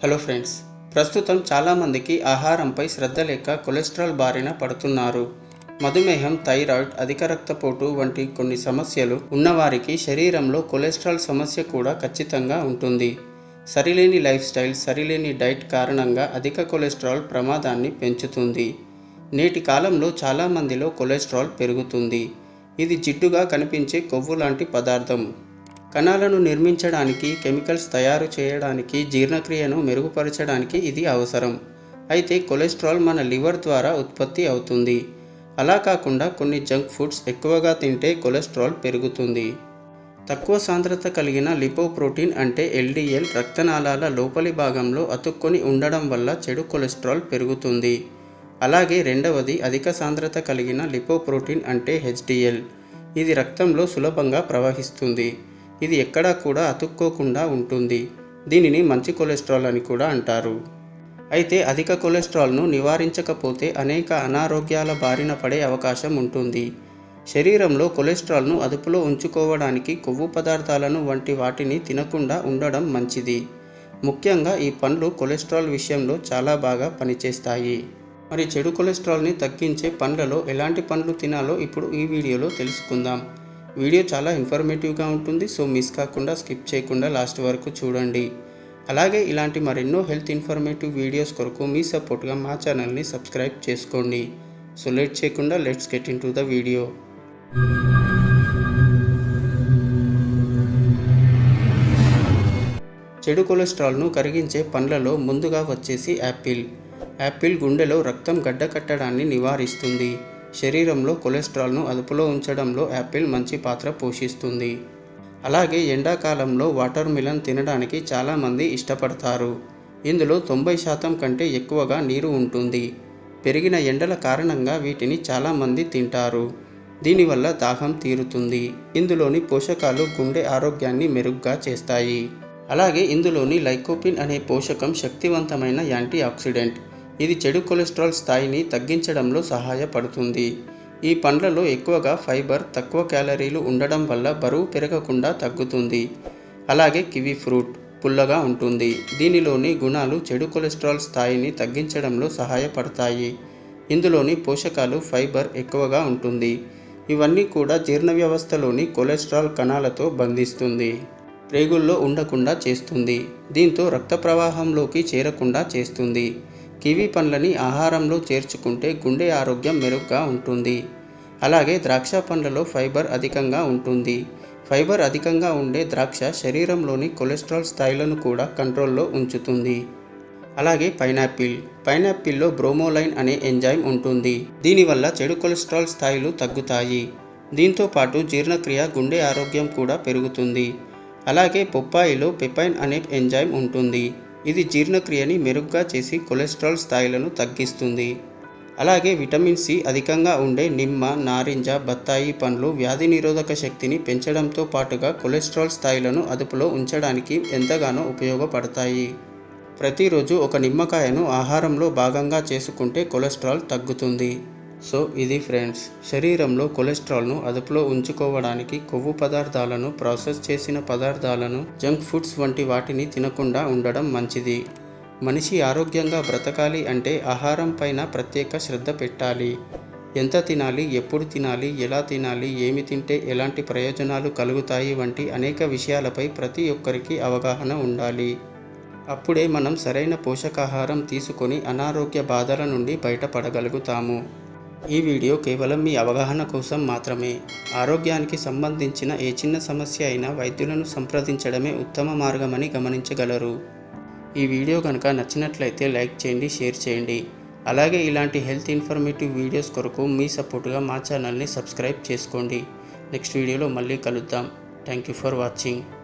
Hello friends, ప్రస్తుతం చాలామందికి ఆహారంపై శ్రద్ధ లేక కొలెస్ట్రాల్ బారిన పడుతున్నారు. మధుమేహం, థైరాయిడ్, అధిక రక్తపోటు వంటి కొన్ని సమస్యలు ఉన్నవారికి శరీరంలో కొలెస్ట్రాల్ సమస్య కూడా ఖచ్చితంగా ఉంటుంది. సరిలేని లైఫ్ స్టైల్, సరిలేని డైట్ కారణంగా అధిక కొలెస్ట్రాల్ ప్రమాదాన్ని పెంచుతుంది. నేటి కాలంలో చాలామందిలో కొలెస్ట్రాల్ పెరుగుతుంది. ఇది జిడ్డుగా కనిపించే కొవ్వు లాంటి పదార్థం. కణాలను నిర్మించడానికి, కెమికల్స్ తయారు చేయడానికి, జీర్ణక్రియను మెరుగుపరచడానికి ఇది అవసరం. అయితే కొలెస్ట్రాల్ మన లివర్ ద్వారా ఉత్పత్తి అవుతుంది. అలా కాకుండా కొన్ని జంక్ ఫుడ్స్ ఎక్కువగా తింటే కొలెస్ట్రాల్ పెరుగుతుంది. తక్కువ సాంద్రత కలిగిన లిపోప్రోటీన్ అంటే LDL రక్తనాళాల లోపలి భాగంలో అతుక్కొని ఉండడం వల్ల చెడు కొలెస్ట్రాల్ పెరుగుతుంది. అలాగే రెండవది అధిక సాంద్రత కలిగిన లిపోప్రోటీన్ అంటే HDL. ఇది రక్తంలో సులభంగా ప్రవహిస్తుంది. ఇది ఎక్కడా కూడా అతుక్కోకుండా ఉంటుంది. దీనిని మంచి కొలెస్ట్రాల్ అని కూడా అంటారు. అయితే అధిక కొలెస్ట్రాల్ను నివారించకపోతే అనేక అనారోగ్యాల బారిన పడే అవకాశం ఉంటుంది. శరీరంలో కొలెస్ట్రాల్ను అదుపులో ఉంచుకోవడానికి కొవ్వు పదార్థాలను వంటి వాటిని తినకుండా ఉండడం మంచిది. ముఖ్యంగా ఈ పండ్లు కొలెస్ట్రాల్ విషయంలో చాలా బాగా పనిచేస్తాయి. మరి చెడు కొలెస్ట్రాల్ని తగ్గించే పండ్లలో ఎలాంటి పండ్లు తినాలో ఇప్పుడు ఈ వీడియోలో తెలుసుకుందాం. వీడియో చాలా ఇన్ఫర్మేటివ్గా ఉంటుంది, సో మిస్ కాకుండా స్కిప్ చేయకుండా లాస్ట్ వరకు చూడండి. అలాగే ఇలాంటి మరెన్నో హెల్త్ ఇన్ఫర్మేటివ్ వీడియోస్ కొరకు మీ సపోర్ట్గా మా ఛానల్ని సబ్స్క్రైబ్ చేసుకోండి. సో లేట్ చేయకుండా let's get in to the video. చెడు కొలెస్ట్రాల్ను కరిగించే పండ్లలో ముందుగా వచ్చేసి యాపిల్. యాపిల్ గుండెలో రక్తం గడ్డకట్టడాన్ని నివారిస్తుంది. శరీరంలో కొలెస్ట్రాల్ను అదుపులో ఉంచడంలో యాపిల్ మంచి పాత్ర పోషిస్తుంది. అలాగే ఎండాకాలంలో వాటర్ మిలన్ తినడానికి చాలామంది ఇష్టపడతారు. ఇందులో 90% కంటే ఎక్కువగా నీరు ఉంటుంది. పెరిగిన ఎండల కారణంగా వీటిని చాలామంది తింటారు. దీనివల్ల దాహం తీరుతుంది. ఇందులోని పోషకాలు గుండె ఆరోగ్యాన్ని మెరుగ్గా చేస్తాయి. అలాగే ఇందులోని లైకోపిన్ అనే పోషకం శక్తివంతమైన యాంటీ ఆక్సిడెంట్. ఇది చెడు కొలెస్ట్రాల్ స్థాయిని తగ్గించడంలో సహాయపడుతుంది. ఈ పండ్లలో ఎక్కువగా ఫైబర్, తక్కువ క్యాలరీలు ఉండడం వల్ల బరువు పెరగకుండా తగ్గుతుంది. అలాగే కివి ఫ్రూట్ పుల్లగా ఉంటుంది. దీనిలోని గుణాలు చెడు కొలెస్ట్రాల్ స్థాయిని తగ్గించడంలో సహాయపడతాయి. ఇందులోని పోషకాలు, ఫైబర్ ఎక్కువగా ఉంటుంది. ఇవన్నీ కూడా జీర్ణ వ్యవస్థలోని కొలెస్ట్రాల్ కణాలతో బంధిస్తుంది. ప్రేగుల్లో ఉండకుండా చేస్తుంది. దీంతో రక్త ప్రవాహంలోకి చేరకుండా చేస్తుంది. కివి పండ్లని ఆహారంలో చేర్చుకుంటే గుండె ఆరోగ్యం మెరుగ్గా ఉంటుంది. అలాగే ద్రాక్ష పండ్లలో ఫైబర్ అధికంగా ఉంటుంది. ఫైబర్ అధికంగా ఉండే ద్రాక్ష శరీరంలోని కొలెస్ట్రాల్ స్థాయిలను కూడా కంట్రోల్లో ఉంచుతుంది. అలాగే పైనాపిల్లో బ్రోమోలైన్ అనే ఎంజైమ్ ఉంటుంది. దీనివల్ల చెడు కొలెస్ట్రాల్ స్థాయిలు తగ్గుతాయి. దీంతో పాటు జీర్ణక్రియ, గుండె ఆరోగ్యం కూడా పెరుగుతుంది. అలాగే పొప్పాయిలో పెపైన్ అనే ఎంజైమ్ ఉంటుంది. ఇది జీర్ణక్రియని మెరుగ్గా చేసి కొలెస్ట్రాల్ స్థాయిలను తగ్గిస్తుంది. అలాగే విటమిన్ C అధికంగా ఉండే నిమ్మ, నారింజ, బత్తాయి పండ్లు వ్యాధి నిరోధక శక్తిని పెంచడంతో పాటుగా కొలెస్ట్రాల్ స్థాయిలను అదుపులో ఉంచడానికి ఎంతగానో ఉపయోగపడతాయి. ప్రతిరోజు ఒక నిమ్మకాయను ఆహారంలో భాగంగా చేసుకుంటే కొలెస్ట్రాల్ తగ్గుతుంది. సో ఇది ఫ్రెండ్స్, శరీరంలో కొలెస్ట్రాల్ను అదుపులో ఉంచుకోవడానికి కొవ్వు పదార్థాలను, ప్రాసెస్ చేసిన పదార్థాలను, జంక్ ఫుడ్స్ వంటి వాటిని తినకుండా ఉండడం మంచిది. మనిషి ఆరోగ్యంగా బ్రతకాలి అంటే ఆహారం పైన ప్రత్యేక శ్రద్ధ పెట్టాలి. ఎంత తినాలి, ఎప్పుడు తినాలి, ఎలా తినాలి, ఏమి తింటే ఎలాంటి ప్రయోజనాలు కలుగుతాయి వంటి అనేక విషయాలపై ప్రతి ఒక్కరికి అవగాహన ఉండాలి. అప్పుడే మనం సరైన పోషకాహారం తీసుకొని అనారోగ్య బాధల నుండి బయటపడగలుగుతాము. ఈ వీడియో కేవలం మీ అవగాహన కోసం మాత్రమే. ఆరోగ్యానికి సంబంధించిన ఏ చిన్న సమస్య అయినా వైద్యులను సంప్రదించడమే ఉత్తమ మార్గమని గమనించగలరు. ఈ వీడియో కనుక నచ్చినట్లయితే లైక్ చేయండి, షేర్ చేయండి. అలాగే ఇలాంటి హెల్త్ ఇన్ఫర్మేటివ్ వీడియోస్ కొరకు మీ సపోర్ట్గా మా ఛానల్ని సబ్స్క్రైబ్ చేసుకోండి. నెక్స్ట్ వీడియోలో మళ్ళీ కలుద్దాం. Thank you for watching.